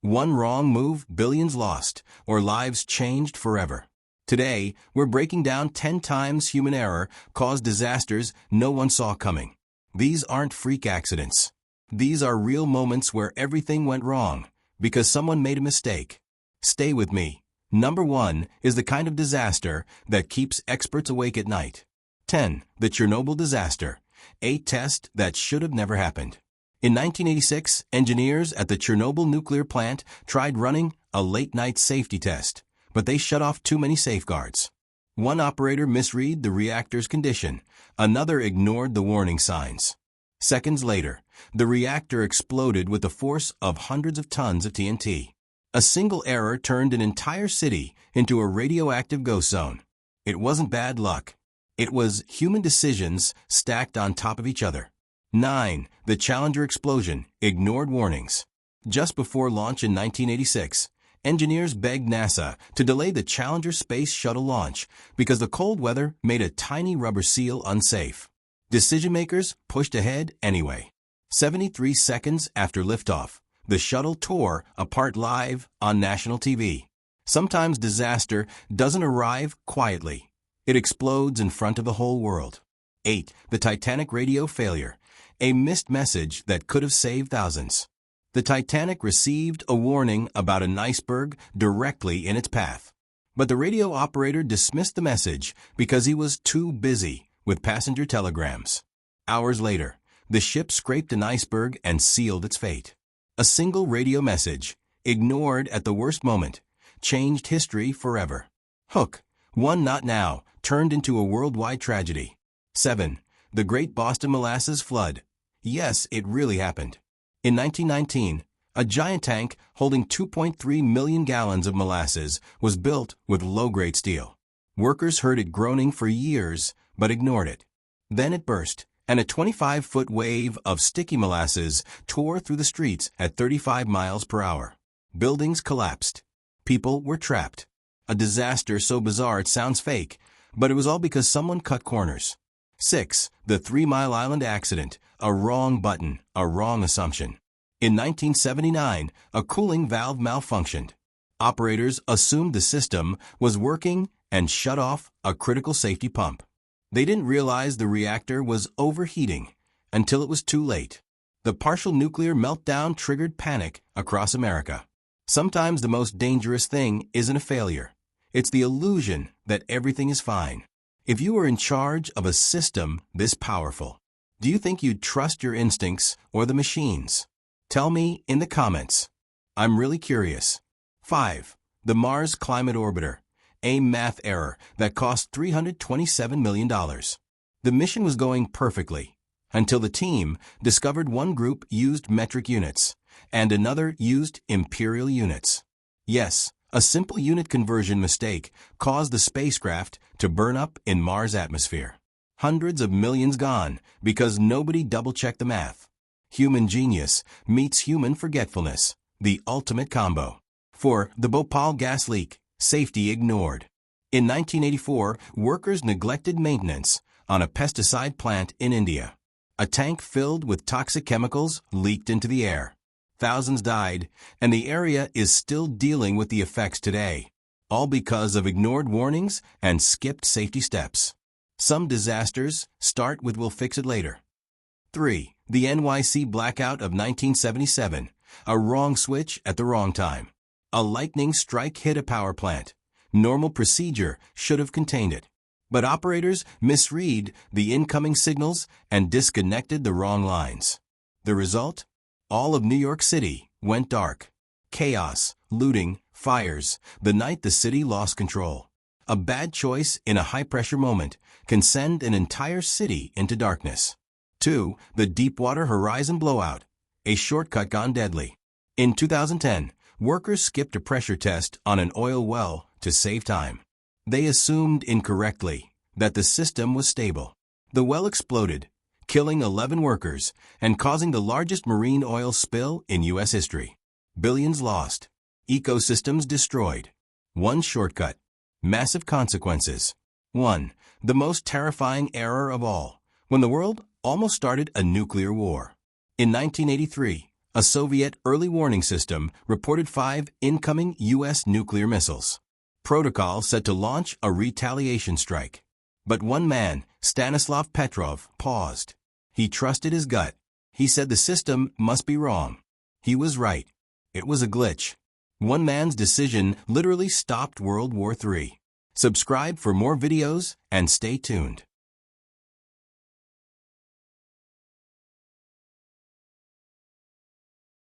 One wrong move, billions lost, or lives changed forever. Today, we're breaking down 10 times human error caused disasters no one saw coming. These aren't freak accidents. These are real moments where everything went wrong because someone made a mistake. Stay with me. Number 1 is the kind of disaster that keeps experts awake at night. 10. The Chernobyl disaster, a test that should have never happened. In 1986, engineers at the Chernobyl nuclear plant tried running a late-night safety test, but they shut off too many safeguards. One operator misread the reactor's condition, another ignored the warning signs. Seconds later, the reactor exploded with the force of hundreds of tons of TNT. A single error turned an entire city into a radioactive ghost zone. It wasn't bad luck. It was human decisions stacked on top of each other. 9. The Challenger explosion, ignored warnings. Just before launch in 1986, engineers begged NASA to delay the Challenger space shuttle launch because the cold weather made a tiny rubber seal unsafe. Decision-makers pushed ahead anyway. 73 seconds after liftoff, the shuttle tore apart live on national TV. Sometimes disaster doesn't arrive quietly. It explodes in front of the whole world. 8. The Titanic radio failure, a missed message that could have saved thousands. The Titanic received a warning about an iceberg directly in its path. But the radio operator dismissed the message because he was too busy with passenger telegrams. Hours later, the ship scraped an iceberg and sealed its fate. A single radio message, ignored at the worst moment, changed history forever. Hook, one not now, turned into a worldwide tragedy. 7. The Great Boston Molasses Flood. Yes, it really happened. In 1919, a giant tank holding 2.3 million gallons of molasses was built with low-grade steel. Workers heard it groaning for years, but ignored it. Then it burst, and a 25-foot wave of sticky molasses tore through the streets at 35 miles per hour. Buildings collapsed. People were trapped. A disaster so bizarre it sounds fake, but it was all because someone cut corners. 6. The 3 Mile Island accident, a wrong button, a wrong assumption. In 1979, a cooling valve malfunctioned. Operators assumed the system was working and shut off a critical safety pump. They didn't realize the reactor was overheating until it was too late. The partial nuclear meltdown triggered panic across America. Sometimes the most dangerous thing isn't a failure. It's the illusion that everything is fine. If you were in charge of a system this powerful, do you think you'd trust your instincts or the machines? Tell me in the comments. I'm really curious. 5. The Mars Climate Orbiter, a math error that cost $327 million. The mission was going perfectly until the team discovered one group used metric units and another used imperial units. Yes, a simple unit conversion mistake caused the spacecraft to burn up in Mars' atmosphere. Hundreds of millions gone because nobody double-checked the math. Human genius meets human forgetfulness, the ultimate combo. For the Bhopal gas leak, safety ignored. In 1984, workers neglected maintenance on a pesticide plant in India. A tank filled with toxic chemicals leaked into the air. Thousands died, and the area is still dealing with the effects today, all because of ignored warnings and skipped safety steps. Some disasters start with "we'll fix it later." 3. The NYC blackout of 1977, a wrong switch at the wrong time. A lightning strike hit a power plant. Normal procedure should have contained it. But operators misread the incoming signals and disconnected the wrong lines. The result? All of New York City went dark. Chaos, looting, fires, the night the city lost control. A bad choice in a high-pressure moment can send an entire city into darkness. 2. The Deepwater Horizon blowout, a shortcut gone deadly. In 2010, workers skipped a pressure test on an oil well to save time. They assumed incorrectly that the system was stable. The well exploded, killing 11 workers and causing the largest marine oil spill in U.S. history. Billions lost. Ecosystems destroyed. One shortcut. Massive consequences. 1. The most terrifying error of all, when the world almost started a nuclear war. In 1983, A Soviet early warning system reported 5 incoming U.S. nuclear missiles. Protocol set to launch a retaliation strike. But one man, Stanislav Petrov, paused. He trusted his gut. He said the system must be wrong. He was right. It was a glitch. One man's decision literally stopped World War III. Subscribe for more videos and stay tuned.